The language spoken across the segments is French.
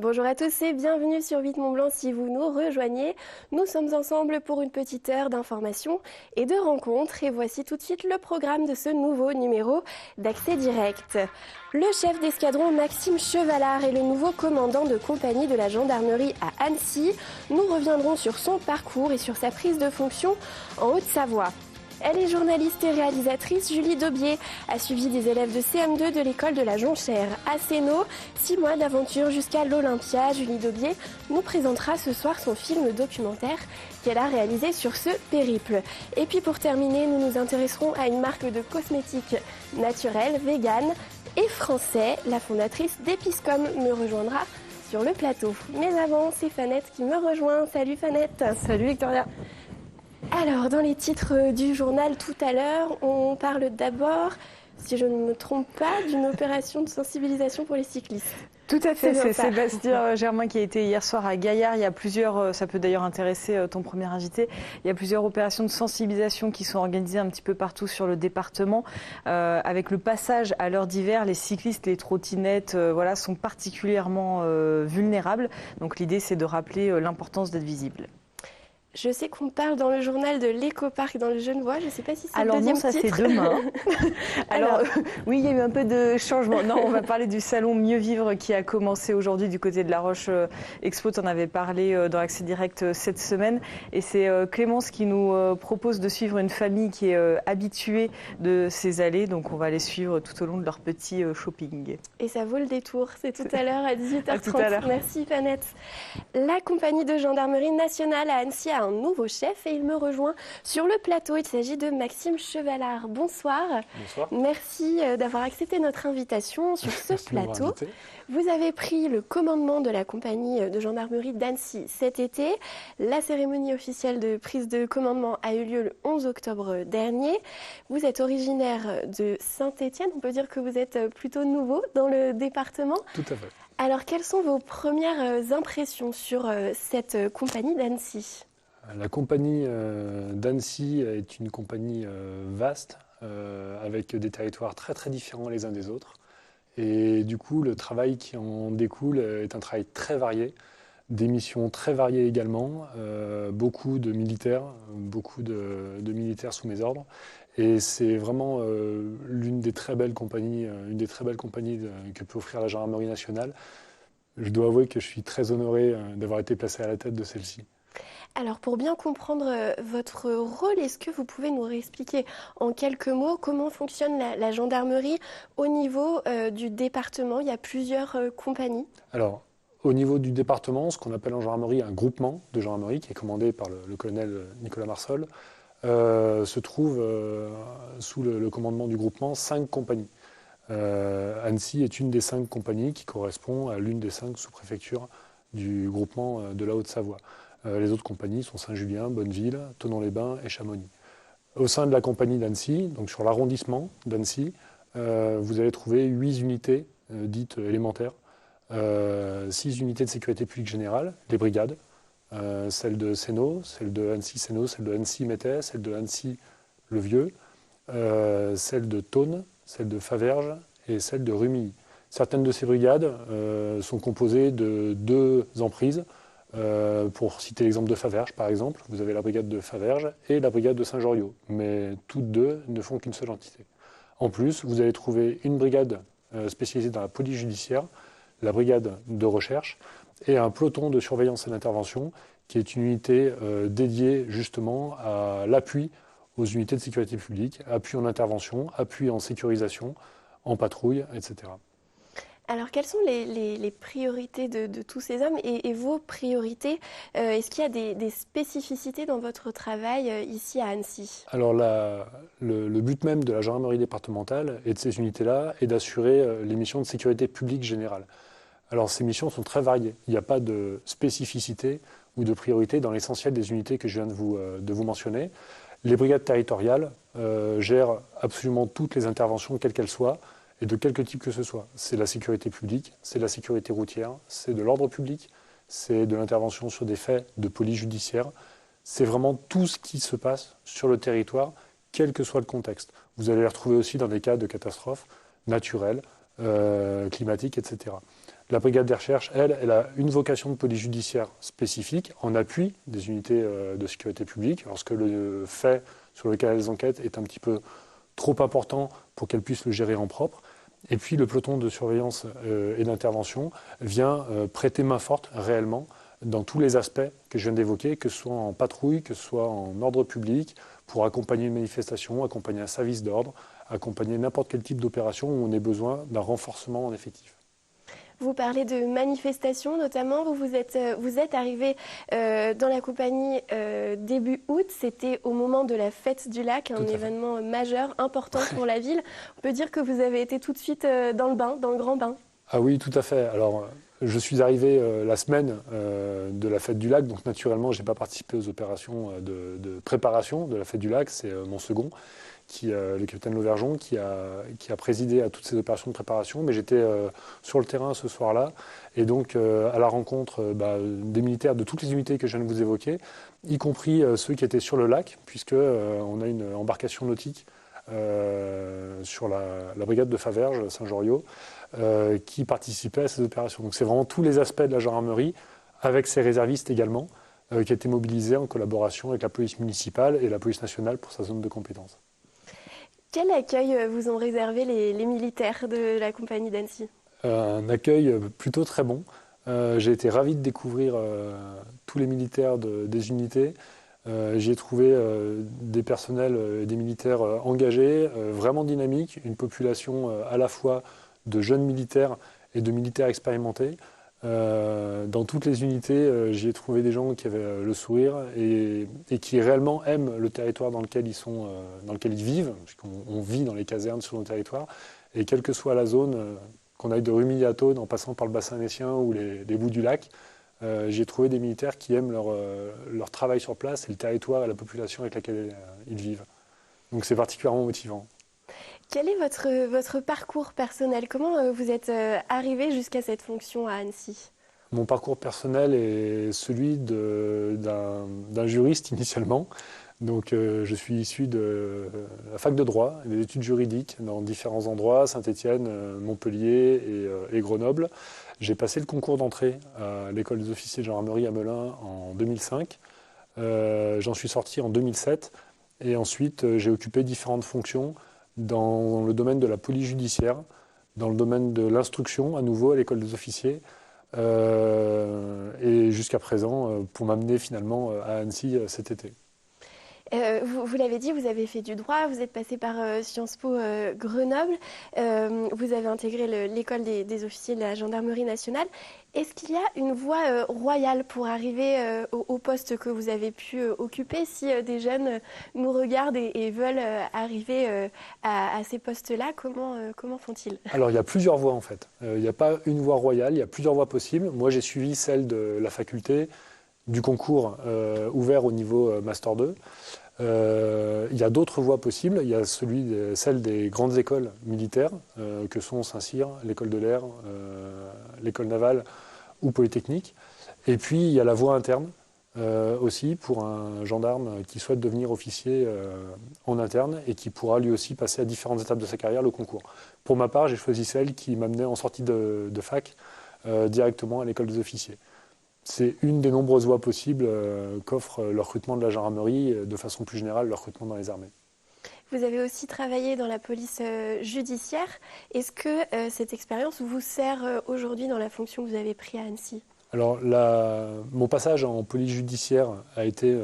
Bonjour à tous et bienvenue sur Vite Mont Blanc si vous nous rejoignez. Nous sommes ensemble pour une petite heure d'information et de rencontres. Et voici tout de suite le programme de ce nouveau numéro d'Accès Direct. Le chef d'escadron Maxime Chevalard est le nouveau commandant de compagnie de la gendarmerie à Annecy. Nous reviendrons sur son parcours et sur sa prise de fonction en Haute-Savoie. Elle est journaliste et réalisatrice. Julie Daubier a suivi des élèves de CM2 de l'école de la Jonchère à Sénaux. 6 mois d'aventure jusqu'à l'Olympia. Julie Daubier nous présentera ce soir son film documentaire qu'elle a réalisé sur ce périple. Et puis pour terminer, nous nous intéresserons à une marque de cosmétiques naturels, vegan et français. La fondatrice d'Episcom me rejoindra sur le plateau. Mais avant, c'est Fanette qui me rejoint. Salut Fanette. Salut Victoria. Alors, dans les titres du journal tout à l'heure, on parle d'abord, si je ne me trompe pas, d'une opération de sensibilisation pour les cyclistes. Tout à fait, c'est Sébastien Germain qui a été hier soir à Gaillard. Il y a plusieurs, ça peut d'ailleurs intéresser ton premier invité, il y a plusieurs opérations de sensibilisation qui sont organisées un petit peu partout sur le département. Avec le passage à l'heure d'hiver, les cyclistes, les trottinettes voilà, sont particulièrement vulnérables. Donc l'idée, c'est de rappeler l'importance d'être visible. Je sais qu'on parle dans le journal de l'éco-parc dans le Genevois. Je ne sais pas si c'est le deuxième titre. Alors non, ça c'est demain. Alors oui, il y a eu un peu de changement. Non, on va parler du salon Mieux Vivre qui a commencé aujourd'hui du côté de La Roche Expo. Tu en avais parlé dans Accès Direct cette semaine. Et c'est Clémence qui nous propose de suivre une famille qui est habituée de ces allées. Donc on va les suivre tout au long de leur petit shopping. Et ça vaut le détour. C'est tout à l'heure à 18h30. À tout à l'heure. Merci Fanette. La compagnie de gendarmerie nationale à Annecy a un nouveau chef et il me rejoint sur le plateau. Il s'agit de Maxime Chevalard. Bonsoir. Bonsoir. Merci d'avoir accepté notre invitation sur ce plateau. Vous avez pris le commandement de la compagnie de gendarmerie d'Annecy cet été. La cérémonie officielle de prise de commandement a eu lieu le 11 octobre dernier. Vous êtes originaire de Saint-Étienne. On peut dire que vous êtes plutôt nouveau dans le département. Tout à fait. Alors, quelles sont vos premières impressions sur cette compagnie d'Annecy ? La compagnie d'Annecy est une compagnie vaste, avec des territoires très très différents les uns des autres. Et du coup, le travail qui en découle est un travail très varié, des missions très variées également, beaucoup de militaires sous mes ordres. Et c'est vraiment l'une des très belles compagnies, que peut offrir la gendarmerie nationale. Je dois avouer que je suis très honoré d'avoir été placé à la tête de celle-ci. Alors pour bien comprendre votre rôle, est-ce que vous pouvez nous réexpliquer en quelques mots comment fonctionne la gendarmerie au niveau du département? Il y a plusieurs compagnies. Alors, au niveau du département, ce qu'on appelle en gendarmerie un groupement de gendarmerie qui est commandé par le colonel Nicolas Marsol, se trouve sous le commandement du groupement 5 compagnies. Annecy est une des 5 compagnies qui correspond à l'une des 5 sous-préfectures du groupement de la Haute-Savoie. Les autres compagnies sont Saint-Julien, Bonneville, Thonon-les-Bains et Chamonix. Au sein de la compagnie d'Annecy, donc sur l'arrondissement d'Annecy, vous allez trouver 8 unités dites élémentaires, 6 unités de sécurité publique générale, les brigades, celle de Sénaux, celle de Annecy-Sénaux, celle de Annecy-Métais, celle de Annecy-le-Vieux, celle de Thônes, celle de Faverges et celle de Rumilly. Certaines de ces brigades sont composées de 2 emprises. Pour citer l'exemple de Faverges, par exemple, vous avez la brigade de Faverges et la brigade de Saint-Joriot, mais toutes 2 ne font qu'une seule entité. En plus, vous allez trouver une brigade spécialisée dans la police judiciaire, la brigade de recherche et un peloton de surveillance et d'intervention qui est une unité dédiée justement à l'appui aux unités de sécurité publique, appui en intervention, appui en sécurisation, en patrouille, etc. Alors, quelles sont les priorités de tous ces hommes et vos priorités? Est-ce qu'il y a des spécificités dans votre travail ici à Annecy? Alors, le but même de la gendarmerie départementale et de ces unités-là est d'assurer les missions de sécurité publique générale. Alors, ces missions sont très variées. Il n'y a pas de spécificité ou de priorité dans l'essentiel des unités que je viens de vous mentionner. Les brigades territoriales gèrent absolument toutes les interventions, quelles qu'elles soient, et de quelque type que ce soit. C'est la sécurité publique, c'est la sécurité routière, c'est de l'ordre public, c'est de l'intervention sur des faits de police judiciaire. C'est vraiment tout ce qui se passe sur le territoire, quel que soit le contexte. Vous allez les retrouver aussi dans des cas de catastrophes naturelles, climatiques, etc. La brigade des recherches, elle a une vocation de police judiciaire spécifique en appui des unités de sécurité publique lorsque le fait sur lequel elles enquêtent est un petit peu trop important pour qu'elles puissent le gérer en propre. Et puis le peloton de surveillance et d'intervention vient prêter main forte réellement dans tous les aspects que je viens d'évoquer, que ce soit en patrouille, que ce soit en ordre public, pour accompagner une manifestation, accompagner un service d'ordre, accompagner n'importe quel type d'opération où on ait besoin d'un renforcement en effectif. Vous parlez de manifestations notamment, vous êtes arrivé dans la compagnie début août, c'était au moment de la fête du lac, un événement majeur, important pour la ville. On peut dire que vous avez été tout de suite dans le bain, dans le grand bain. Ah oui, tout à fait. Alors, je suis arrivé la semaine de la fête du lac, donc naturellement, je n'ai pas participé aux opérations de préparation de la fête du lac, c'est mon second. Le capitaine Lauvergeon, qui a présidé à toutes ces opérations de préparation. Mais j'étais sur le terrain ce soir-là, et donc à la rencontre des militaires de toutes les unités que je viens de vous évoquer, y compris ceux qui étaient sur le lac, puisqu'on a une embarcation nautique sur la brigade de Faverges, Saint-Joriot, qui participait à ces opérations. Donc c'est vraiment tous les aspects de la gendarmerie, avec ses réservistes également, qui étaient mobilisés en collaboration avec la police municipale et la police nationale pour sa zone de compétence. Quel accueil vous ont réservé les militaires de la compagnie d'Annecy ? Un accueil plutôt très bon. J'ai été ravi de découvrir tous les militaires des unités. J'y ai trouvé des personnels et des militaires engagés, vraiment dynamiques, une population à la fois de jeunes militaires et de militaires expérimentés. Dans toutes les unités, j'y ai trouvé des gens qui avaient le sourire et qui réellement aiment le territoire dans lequel ils vivent, puisqu'on vit dans les casernes sur nos territoires, et quelle que soit la zone, qu'on aille de Rumilly-à-Thône en passant par le bassin messien ou les bouts du lac, j'y ai trouvé des militaires qui aiment leur travail sur place et le territoire et la population avec laquelle ils vivent. Donc c'est particulièrement motivant. Quel est votre parcours personnel ? Comment vous êtes arrivé jusqu'à cette fonction à Annecy ? Mon parcours personnel est celui d'un juriste initialement. Donc je suis issu de la fac de droit, des études juridiques dans différents endroits, Saint-Étienne, Montpellier et Grenoble. J'ai passé le concours d'entrée à l'école des officiers de gendarmerie à Melun en 2005. J'en suis sorti en 2007 et ensuite j'ai occupé différentes fonctions dans le domaine de la police judiciaire, dans le domaine de l'instruction, à nouveau à l'école des officiers, et jusqu'à présent, pour m'amener finalement à Annecy cet été. Vous l'avez dit, vous avez fait du droit, vous êtes passé par Sciences Po Grenoble, vous avez intégré l'école des officiers de la gendarmerie nationale. Est-ce qu'il y a une voie royale pour arriver au poste que vous avez pu occuper si des jeunes nous regardent et veulent arriver à ces postes-là, comment font-ils ? Alors il y a plusieurs voies en fait. Il n'y a pas une voie royale, il y a plusieurs voies possibles. Moi j'ai suivi celle de la faculté, du concours ouvert au niveau Master 2. Il y a d'autres voies possibles. Il y a celle des grandes écoles militaires, que sont Saint-Cyr, l'école de l'air, l'école navale ou Polytechnique. Et puis il y a la voie interne aussi pour un gendarme qui souhaite devenir officier en interne et qui pourra lui aussi passer à différentes étapes de sa carrière le concours. Pour ma part, j'ai choisi celle qui m'amenait en sortie de fac directement à l'école des officiers. C'est une des nombreuses voies possibles qu'offre le recrutement de la gendarmerie, de façon plus générale, le recrutement dans les armées. Vous avez aussi travaillé dans la police judiciaire. Est-ce que cette expérience vous sert aujourd'hui dans la fonction que vous avez prise à Annecy ? Alors, mon passage en police judiciaire a été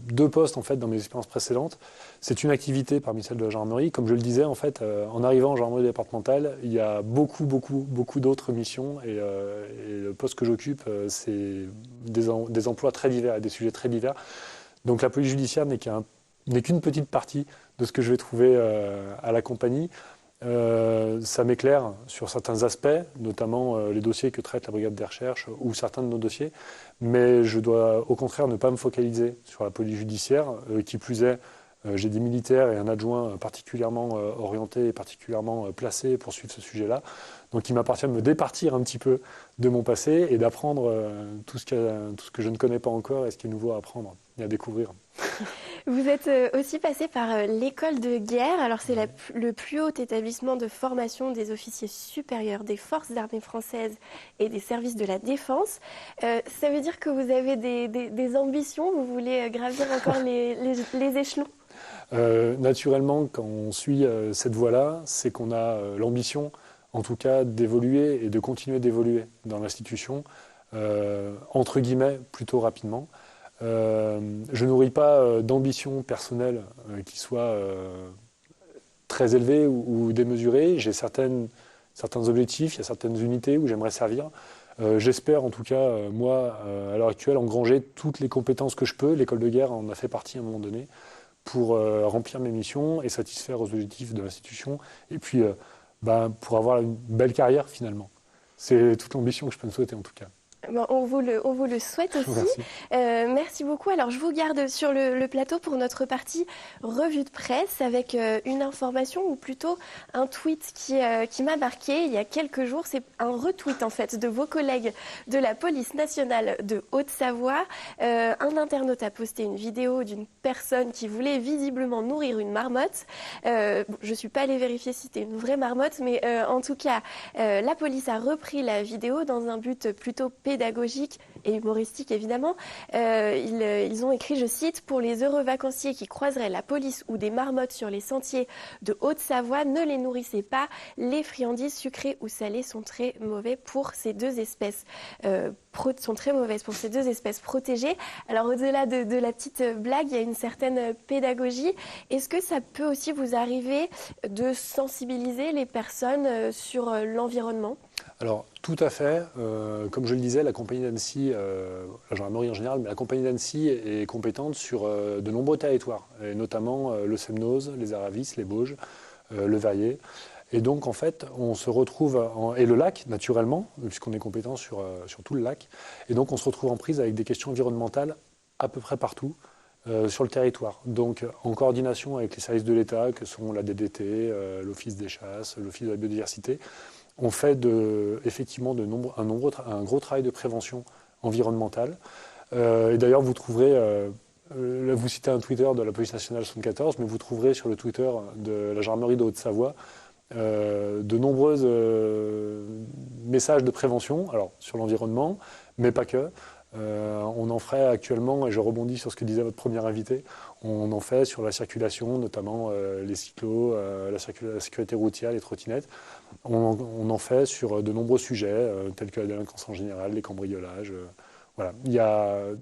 2 postes en fait dans mes expériences précédentes. C'est une activité parmi celles de la gendarmerie. Comme je le disais, en fait, en arrivant en gendarmerie départementale, il y a beaucoup d'autres missions et le poste que j'occupe, c'est des emplois très divers et des sujets très divers. Donc la police judiciaire n'est qu'une petite partie de ce que je vais trouver à la compagnie. Ça m'éclaire sur certains aspects, notamment les dossiers que traite la brigade des recherches ou certains de nos dossiers, mais je dois au contraire ne pas me focaliser sur la police judiciaire, qui plus est, j'ai des militaires et un adjoint particulièrement orientés et particulièrement placés pour suivre ce sujet-là, donc il m'appartient de me départir un petit peu de mon passé et d'apprendre tout ce que je ne connais pas encore et ce qui est nouveau à apprendre et à découvrir. Vous êtes aussi passé par l'école de guerre. Alors c'est le plus haut établissement de formation des officiers supérieurs des forces armées françaises et des services de la défense. Ça veut dire que vous avez des ambitions, vous voulez gravir encore les échelons? Naturellement, quand on suit cette voie-là, c'est qu'on a l'ambition, en tout cas, d'évoluer et de continuer d'évoluer dans l'institution, entre guillemets, plutôt rapidement. Je nourris pas d'ambition personnelle qui soit très élevée ou démesurée. J'ai certains objectifs, il y a certaines unités où j'aimerais servir. J'espère en tout cas, moi, à l'heure actuelle, engranger toutes les compétences que je peux. L'école de guerre en a fait partie à un moment donné pour remplir mes missions et satisfaire aux objectifs de l'institution. Et puis, pour avoir une belle carrière finalement. C'est toute l'ambition que je peux me souhaiter en tout cas. Bon, on vous le souhaite aussi. Merci. Merci beaucoup. Alors, je vous garde sur le plateau pour notre partie revue de presse avec une information ou plutôt un tweet qui m'a marqué il y a quelques jours. C'est un retweet en fait de vos collègues de la police nationale de Haute-Savoie. Un internaute a posté une vidéo d'une personne qui voulait visiblement nourrir une marmotte. Je ne suis pas allée vérifier si c'était une vraie marmotte, mais en tout cas, la police a repris la vidéo dans un but plutôt pédagogique et humoristique évidemment. Ils ont écrit, je cite, « Pour les heureux vacanciers qui croiseraient la police ou des marmottes sur les sentiers de Haute-Savoie, ne les nourrissez pas. Les friandises sucrées ou salées sont très mauvais pour ces deux espèces. Sont très mauvaises pour ces deux espèces protégées. » Alors au-delà de la petite blague, il y a une certaine pédagogie. Est-ce que ça peut aussi vous arriver de sensibiliser les personnes sur l'environnement ? Alors, tout à fait. Comme je le disais, la compagnie d'Annecy, la gendarmerie en général, mais la compagnie d'Annecy est compétente sur de nombreux territoires, et notamment le Semnoz, les Aravis, les Bauges, le Verrier. Et donc, en fait, on se retrouve, et le lac, naturellement, puisqu'on est compétent sur tout le lac. Et donc, on se retrouve en prise avec des questions environnementales à peu près partout sur le territoire. Donc, en coordination avec les services de l'État, que sont la DDT, l'Office des chasses, l'Office de la biodiversité, on fait effectivement un gros travail de prévention environnementale. Et d'ailleurs, vous trouverez, là vous citez un Twitter de la police nationale 74, mais vous trouverez sur le Twitter de la gendarmerie de Haute-Savoie de nombreux messages de prévention, alors sur l'environnement, mais pas que. On en ferait actuellement, et je rebondis sur ce que disait votre premier invité, on en fait sur la circulation, notamment les cyclos, la sécurité routière, les trottinettes. On en fait sur de nombreux sujets, tels que la délinquance en général, les cambriolages. Voilà.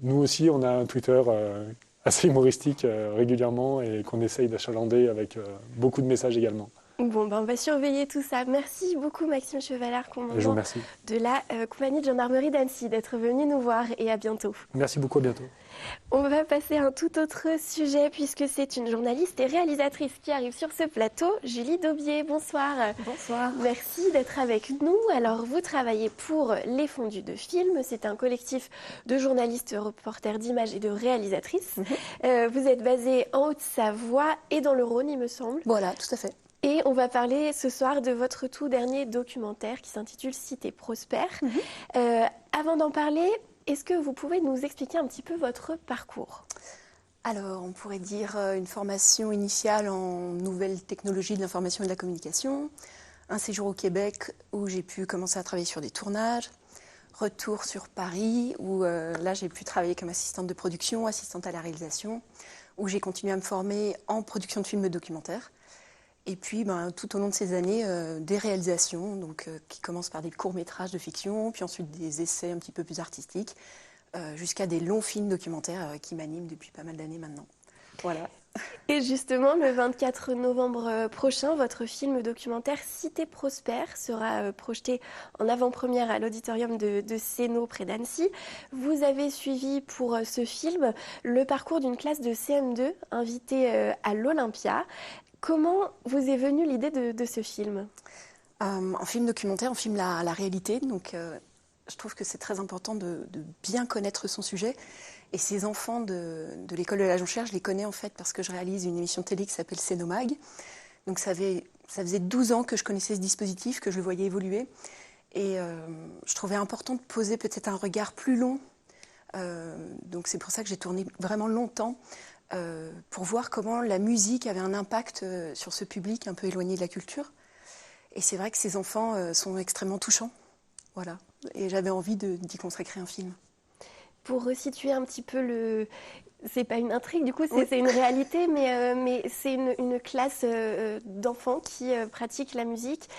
Nous aussi, on a un Twitter assez humoristique régulièrement et qu'on essaye d'achalander avec beaucoup de messages également. Bon, on va surveiller tout ça. Merci beaucoup Maxime Chevalard, commandant de la compagnie de gendarmerie d'Annecy, d'être venu nous voir et à bientôt. Merci beaucoup, à bientôt. On va passer à un tout autre sujet puisque c'est une journaliste et réalisatrice qui arrive sur ce plateau, Julie Daubier. Bonsoir. Bonsoir. Merci d'être avec nous. Alors, vous travaillez pour Les Fondus de Films. C'est un collectif de journalistes, reporters d'images et de réalisatrices. Vous êtes basée en Haute-Savoie et dans le Rhône, il me semble. Voilà, tout à fait. Et on va parler ce soir de votre tout dernier documentaire qui s'intitule Cité Prospère. Avant d'en parler, est-ce que vous pouvez nous expliquer un petit peu votre parcours ? Alors, on pourrait dire une formation initiale en nouvelles technologies de l'information et de la communication, un séjour au Québec où j'ai pu commencer à travailler sur des tournages, retour sur Paris où là j'ai pu travailler comme assistante de production, assistante à la réalisation, où j'ai continué à me former en production de films documentaires. Et puis, tout au long de ces années, des réalisations, donc, qui commencent par des courts-métrages de fiction, puis ensuite des essais un petit peu plus artistiques, jusqu'à des longs films documentaires qui m'animent depuis pas mal d'années maintenant. Voilà. Et justement, le 24 novembre prochain, votre film documentaire Cité Prospère sera projeté en avant-première à l'auditorium de Sénaux, près d'Annecy. Vous avez suivi pour ce film le parcours d'une classe de CM2 invitée à l'Olympia. Comment vous est venue l'idée de ce film ? En film documentaire, on filme la réalité, donc je trouve que c'est très important de bien connaître son sujet. Et ces enfants de l'école de la Jonchère, je les connais en fait parce que je réalise une émission télé qui s'appelle Cénomag. Donc ça faisait 12 ans que je connaissais ce dispositif, que je le voyais évoluer. Et je trouvais important de poser peut-être un regard plus long. Donc c'est pour ça que j'ai tourné vraiment longtemps pour voir comment la musique avait un impact sur ce public un peu éloigné de la culture. Et c'est vrai que ces enfants sont extrêmement touchants. Voilà. Et j'avais envie d'y consacrer un film. Pour resituer un petit peu c'est pas une intrigue, du coup, c'est une réalité, mais c'est une classe d'enfants qui pratiquent la musique.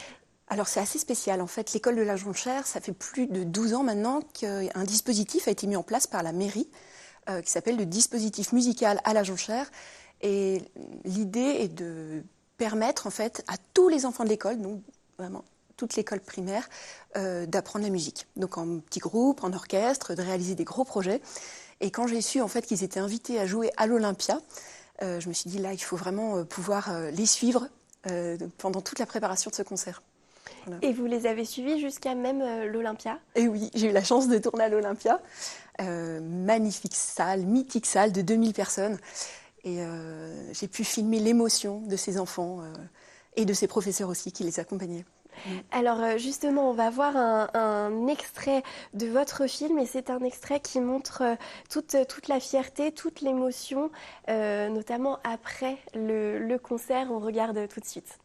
Alors c'est assez spécial. En fait, l'école de la Jonchère, ça fait plus de 12 ans maintenant qu'un dispositif a été mis en place par la mairie qui s'appelle le dispositif musical à la Jonchère. Et l'idée est de permettre en fait à tous les enfants de l'école, donc vraiment toute l'école primaire, d'apprendre la musique. Donc en petits groupes, en orchestre, de réaliser des gros projets. Et quand j'ai su en fait qu'ils étaient invités à jouer à l'Olympia, je me suis dit là, il faut vraiment pouvoir les suivre pendant toute la préparation de ce concert. Voilà. Et vous les avez suivis jusqu'à même l'Olympia? Et oui, j'ai eu la chance de tourner à l'Olympia. Magnifique salle, mythique salle de 2000 personnes. Et j'ai pu filmer l'émotion de ces enfants et de ces professeurs aussi qui les accompagnaient. Alors justement, on va voir un extrait de votre film et c'est un extrait qui montre toute la fierté, toute l'émotion, notamment après le concert. On regarde tout de suite.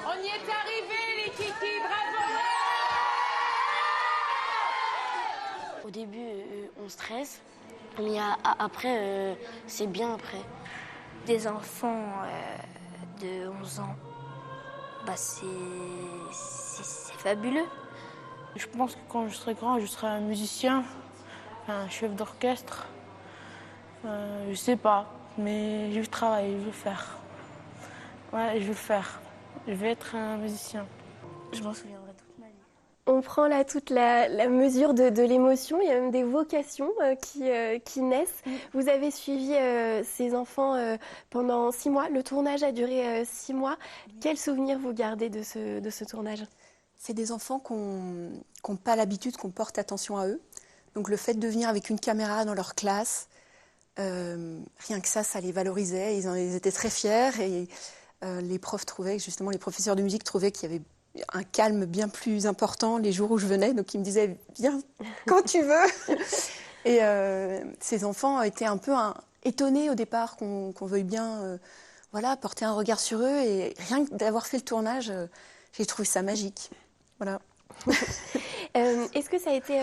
On y est arrivé, les kikis, bravo! Au début, on stresse, mais après, c'est bien après. Des enfants de 11 ans, c'est fabuleux. Je pense que quand je serai grand, je serai un musicien, un chef d'orchestre. Je sais pas, mais je vais travailler, je vais le faire. Ouais, je vais le faire. Je vais être un musicien. Je m'en souviendrai toute ma vie. On prend là toute la mesure de l'émotion. Il y a même des vocations qui naissent. Vous avez suivi ces enfants pendant 6 mois. Le tournage a duré 6 mois. Quel souvenir vous gardez de ce tournage? C'est des enfants qui n'ont pas l'habitude qu'on porte attention à eux. Donc le fait de venir avec une caméra dans leur classe, rien que ça les valorisait. Ils étaient très fiers et les profs trouvaient, justement les professeurs de musique trouvaient qu'il y avait un calme bien plus important les jours où je venais. Donc ils me disaient « Viens quand tu veux ». Et ces enfants étaient un peu étonnés au départ qu'on veuille bien porter un regard sur eux. Et rien que d'avoir fait le tournage, j'ai trouvé ça magique. Voilà. Est-ce que ça a été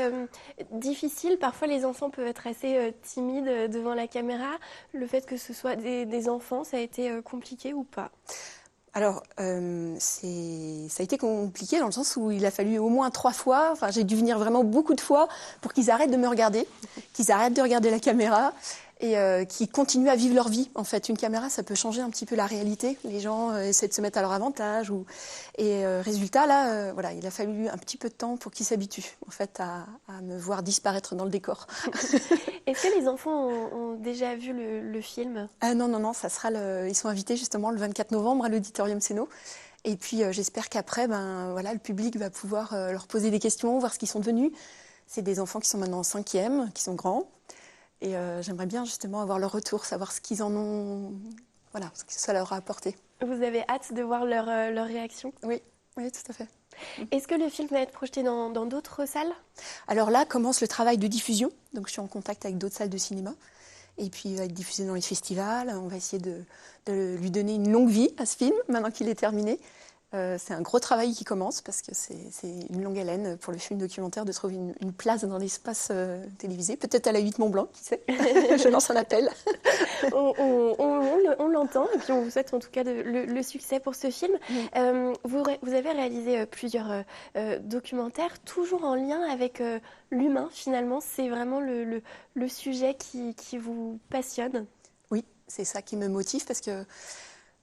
difficile? Parfois, les enfants peuvent être assez timides devant la caméra. Le fait que ce soit des enfants, ça a été compliqué ou pas? Alors, ça a été compliqué dans le sens où il a fallu au moins 3 fois, enfin j'ai dû venir vraiment beaucoup de fois pour qu'ils arrêtent de me regarder, qu'ils arrêtent de regarder la caméra et qu'ils continuent à vivre leur vie. En fait, une caméra, ça peut changer un petit peu la réalité. Les gens essaient de se mettre à leur avantage. Résultat, là, il a fallu un petit peu de temps pour qu'ils s'habituent en fait, à me voir disparaître dans le décor. Est-ce que les enfants ont déjà vu le film? Non, ça sera ils sont invités justement le 24 novembre à l'Auditorium Sénaud. Et puis j'espère qu'après, le public va pouvoir leur poser des questions, voir ce qu'ils sont devenus. C'est des enfants qui sont maintenant en 5e, qui sont grands. Et j'aimerais bien justement avoir leur retour, savoir ce qu'ils en ont, ce que ça leur a apporté. Vous avez hâte de voir leur réaction? Oui, tout à fait. Est-ce que le film va être projeté dans d'autres salles? Alors là commence le travail de diffusion. Donc je suis en contact avec d'autres salles de cinéma. Et puis il va être diffusé dans les festivals. On va essayer de lui donner une longue vie à ce film, maintenant qu'il est terminé. C'est un gros travail qui commence parce que c'est une longue haleine pour le film documentaire de trouver une place dans l'espace télévisé. Peut-être à la 8 Mont-Blanc, qui sait. Je lance un appel. On l'entend et puis on vous souhaite en tout cas le succès pour ce film. Vous avez réalisé plusieurs documentaires, toujours en lien avec l'humain finalement. C'est vraiment le sujet qui vous passionne. Oui, c'est ça qui me motive parce que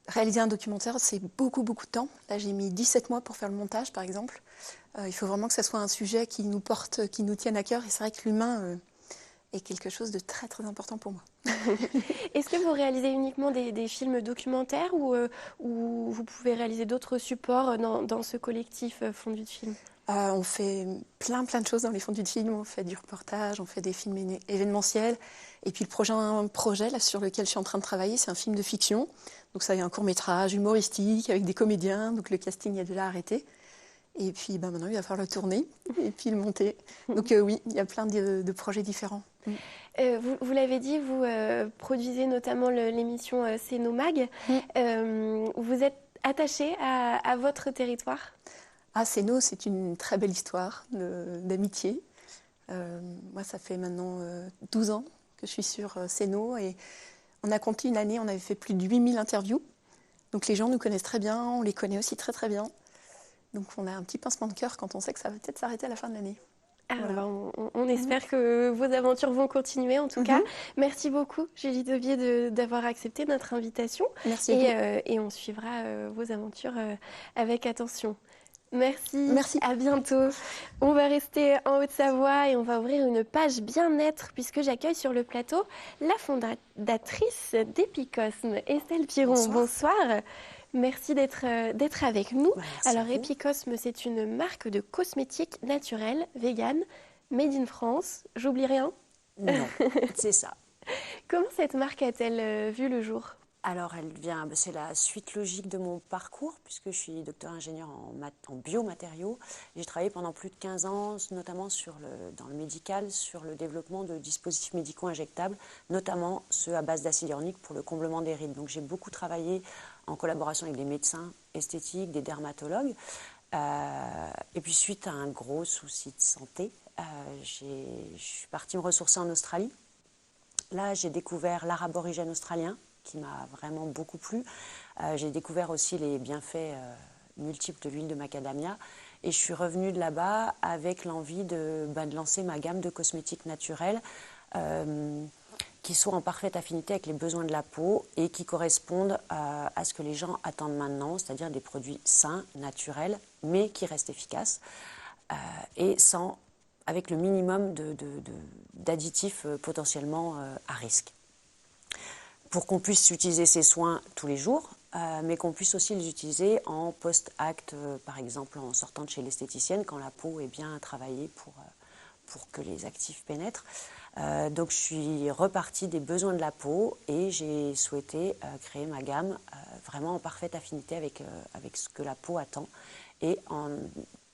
Réaliser un documentaire, c'est beaucoup, beaucoup de temps. Là, j'ai mis 17 mois pour faire le montage, par exemple. Il faut vraiment que ce soit un sujet qui nous porte, qui nous tienne à cœur. Et c'est vrai que l'humain est quelque chose de très, très important pour moi. Est-ce que vous réalisez uniquement des films documentaires ou vous pouvez réaliser d'autres supports dans ce collectif Fondu de Film? On fait plein de choses dans les fondus de films. On fait du reportage, on fait des films événementiels. Et puis le prochain projet là, sur lequel je suis en train de travailler, c'est un film de fiction. Donc ça, il y a un court-métrage humoristique avec des comédiens. Donc le casting est déjà arrêté. Et puis maintenant, il va falloir le tourner et puis le monter. Donc oui, il y a plein de projets différents. Vous l'avez dit, vous produisez notamment l'émission C'est nos mag. Vous êtes attaché à votre territoire? Ah, Céno, c'est une très belle histoire d'amitié. Moi, ça fait maintenant 12 ans que je suis sur Céno et on a compté une année, on avait fait plus de 8000 interviews. Donc les gens nous connaissent très bien, on les connaît aussi très très bien. Donc on a un petit pincement de cœur quand on sait que ça va peut-être s'arrêter à la fin de l'année. Voilà. On espère que vos aventures vont continuer en tout cas. Merci beaucoup Julie Daubié d'avoir accepté notre invitation. Merci. Et on suivra vos aventures avec attention. Merci, à bientôt. On va rester en Haute-Savoie et on va ouvrir une page bien-être puisque j'accueille sur le plateau la fondatrice d'Epicosme, Estelle Piron. Bonsoir. Merci d'être avec nous. Alors Epicosme, c'est une marque de cosmétiques naturels, vegan, made in France. J'oublie rien? Non, c'est ça. Comment cette marque a-t-elle vu le jour? Alors, c'est la suite logique de mon parcours, puisque je suis docteur ingénieur en biomatériaux. J'ai travaillé pendant plus de 15 ans, notamment dans le médical, sur le développement de dispositifs médicaux injectables, notamment ceux à base d'acide hyaluronique pour le comblement des rides. Donc, j'ai beaucoup travaillé en collaboration avec des médecins esthétiques, des dermatologues. Et puis, suite à un gros souci de santé, je suis partie me ressourcer en Australie. Là, j'ai découvert l'art aborigène australien, qui m'a vraiment beaucoup plu. J'ai découvert aussi les bienfaits multiples de l'huile de macadamia et je suis revenue de là-bas avec l'envie de lancer ma gamme de cosmétiques naturels qui sont en parfaite affinité avec les besoins de la peau et qui correspondent à ce que les gens attendent maintenant, c'est-à-dire des produits sains, naturels, mais qui restent efficaces et avec le minimum d'additifs potentiellement à risque. Pour qu'on puisse utiliser ces soins tous les jours, mais qu'on puisse aussi les utiliser en post-acte, par exemple en sortant de chez l'esthéticienne, quand la peau est bien travaillée pour que les actifs pénètrent. Donc je suis repartie des besoins de la peau et j'ai souhaité créer ma gamme vraiment en parfaite affinité avec ce que la peau attend et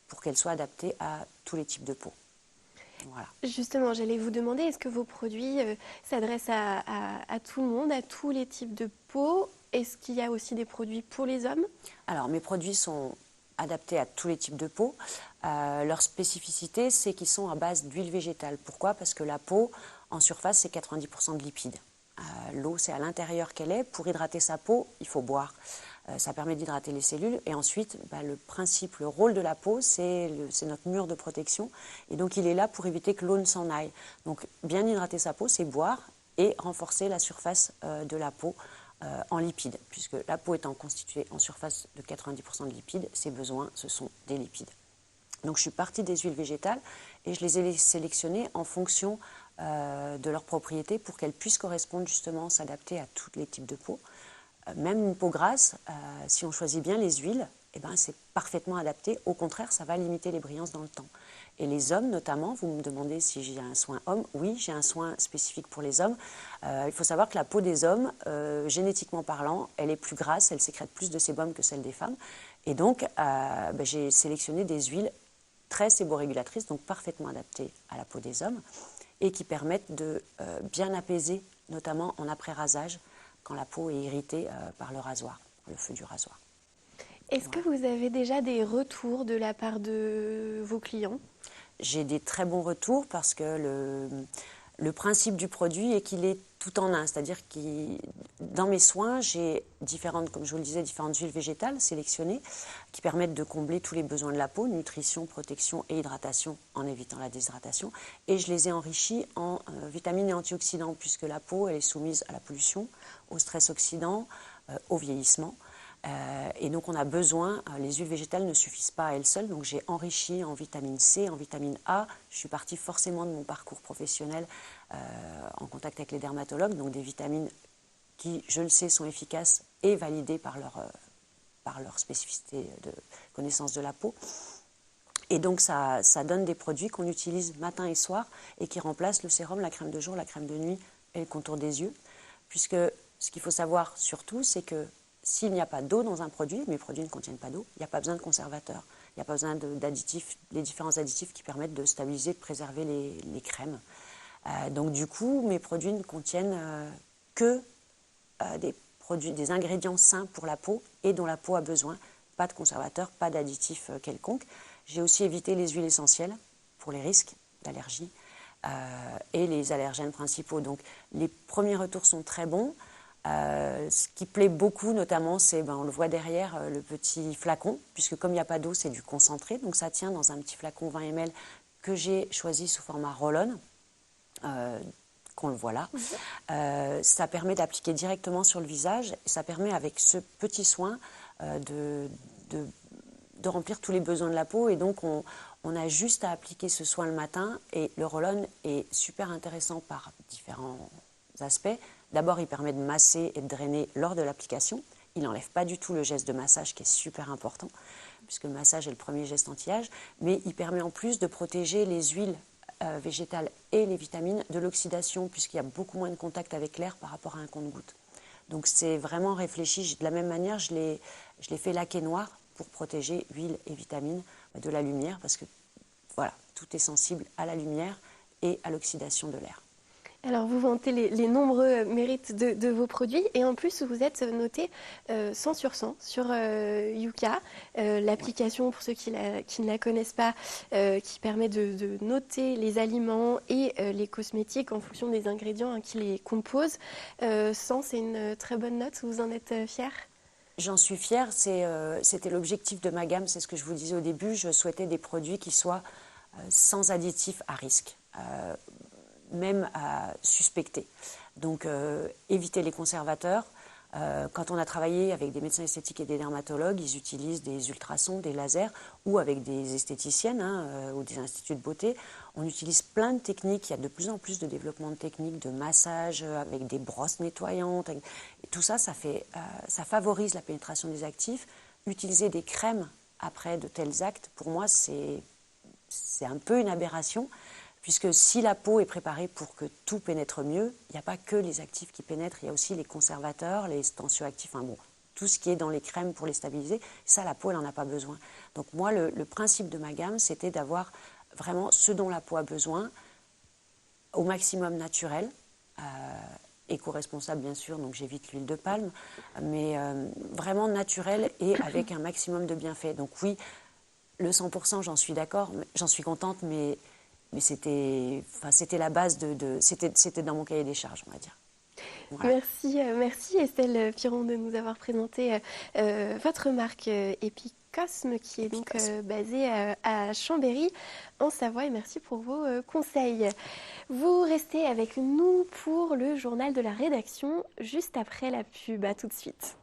pour qu'elle soit adaptée à tous les types de peau. Voilà. Justement, j'allais vous demander, est-ce que vos produits s'adressent à tout le monde, à tous les types de peau? Est-ce qu'il y a aussi des produits pour les hommes? Alors, mes produits sont adaptés à tous les types de peau. Leur spécificité, c'est qu'ils sont à base d'huile végétale. Pourquoi? Parce que la peau, en surface, c'est 90% de lipides. L'eau, c'est à l'intérieur qu'elle est. Pour hydrater sa peau, il faut boire. Ça permet d'hydrater les cellules. Et ensuite, le rôle de la peau, c'est notre mur de protection. Et donc, il est là pour éviter que l'eau ne s'en aille. Donc, bien hydrater sa peau, c'est boire et renforcer la surface de la peau en lipides. Puisque la peau étant constituée en surface de 90% de lipides, ses besoins, ce sont des lipides. Donc, je suis partie des huiles végétales et je les ai sélectionnées en fonction de leurs propriétés pour qu'elles puissent correspondre justement, s'adapter à tous les types de peau. Même une peau grasse, si on choisit bien les huiles, c'est parfaitement adapté. Au contraire, ça va limiter les brillances dans le temps. Et les hommes notamment, vous me demandez si j'ai un soin homme. Oui, j'ai un soin spécifique pour les hommes. Il faut savoir que la peau des hommes, génétiquement parlant, elle est plus grasse, elle sécrète plus de sébum que celle des femmes. Et donc, j'ai sélectionné des huiles très séborégulatrices, donc parfaitement adaptées à la peau des hommes, et qui permettent de bien apaiser, notamment en après-rasage, quand la peau est irritée par le rasoir, le feu du rasoir. Est-ce que vous avez déjà des retours de la part de vos clients? J'ai des très bons retours parce que le principe du produit est qu'il est tout en un. C'est-à-dire que dans mes soins, j'ai comme je vous le disais, différentes huiles végétales sélectionnées qui permettent de combler tous les besoins de la peau, nutrition, protection et hydratation en évitant la déshydratation. Et je les ai enrichies en vitamines et antioxydants puisque la peau elle est soumise à la pollution, au stress oxydant, au vieillissement. Et donc on a besoin, les huiles végétales ne suffisent pas à elles seules, donc j'ai enrichi en vitamine C, en vitamine A. Je suis partie forcément de mon parcours professionnel en contact avec les dermatologues, donc des vitamines qui, je le sais, sont efficaces et validées par leur spécificité de connaissance de la peau. Et donc ça donne des produits qu'on utilise matin et soir et qui remplacent le sérum, la crème de jour, la crème de nuit et le contour des yeux. Puisque ce qu'il faut savoir surtout, c'est que s'il n'y a pas d'eau dans un produit, mes produits ne contiennent pas d'eau, il n'y a pas besoin de conservateur, il n'y a pas besoin d'additifs, les différents additifs qui permettent de stabiliser, de préserver les crèmes. Donc du coup, mes produits ne contiennent que des ingrédients sains pour la peau et dont la peau a besoin. Pas de conservateur, pas d'additifs quelconques. J'ai aussi évité les huiles essentielles pour les risques d'allergie et les allergènes principaux. Donc les premiers retours sont très bons. Ce qui plaît beaucoup notamment, c'est, on le voit derrière, le petit flacon, puisque comme il n'y a pas d'eau, c'est du concentré. Donc ça tient dans un petit flacon 20 ml que j'ai choisi sous format roll-on. Qu'on le voit là. Ça permet d'appliquer directement sur le visage et ça permet avec ce petit soin de remplir tous les besoins de la peau. Et donc on a juste à appliquer ce soin le matin et le roll-on est super intéressant par différents aspects. D'abord, il permet de masser et de drainer lors de l'application. Il n'enlève pas du tout le geste de massage qui est super important puisque le massage est le premier geste anti-âge, mais il permet en plus de protéger les huiles végétales et les vitamines de l'oxydation puisqu'il y a beaucoup moins de contact avec l'air par rapport à un compte-gouttes. Donc c'est vraiment réfléchi. De la même manière, je l'ai fait laquer noir pour protéger huile et vitamines de la lumière parce que voilà, tout est sensible à la lumière et à l'oxydation de l'air. Alors, vous vantez les nombreux mérites de vos produits et en plus, vous êtes noté 100 sur 100 sur Yuka, l'application, pour ceux qui ne la connaissent pas, qui permet de noter les aliments et les cosmétiques en fonction des ingrédients qui les composent. 100, c'est une très bonne note. Vous en êtes fiers ? J'en suis fière. C'était l'objectif de ma gamme. C'est ce que je vous disais au début. Je souhaitais des produits qui soient sans additifs à risque. Même à suspecter. Donc éviter les conservateurs. Quand on a travaillé avec des médecins esthétiques et des dermatologues, ils utilisent des ultrasons, des lasers, ou avec des esthéticiennes ou des instituts de beauté. On utilise plein de techniques. Il y a de plus en plus de développement de techniques, de massage avec des brosses nettoyantes. Et tout ça, ça favorise la pénétration des actifs. Utiliser des crèmes après de tels actes, pour moi, c'est un peu une aberration. Puisque si la peau est préparée pour que tout pénètre mieux, il n'y a pas que les actifs qui pénètrent, il y a aussi les conservateurs, les tensioactifs, tout ce qui est dans les crèmes pour les stabiliser. Ça, la peau, elle n'en a pas besoin. Donc moi, le principe de ma gamme, c'était d'avoir vraiment ce dont la peau a besoin, au maximum naturel, éco-responsable bien sûr, donc j'évite l'huile de palme, mais vraiment naturel et avec un maximum de bienfaits. Donc oui, le 100%, j'en suis d'accord, j'en suis contente, mais c'était la base c'était dans mon cahier des charges, on va dire. Voilà. Merci Estelle Piron de nous avoir présenté votre marque Epicosme qui est donc basée à Chambéry en Savoie et merci pour vos conseils. Vous restez avec nous pour le journal de la rédaction juste après la pub. À tout de suite.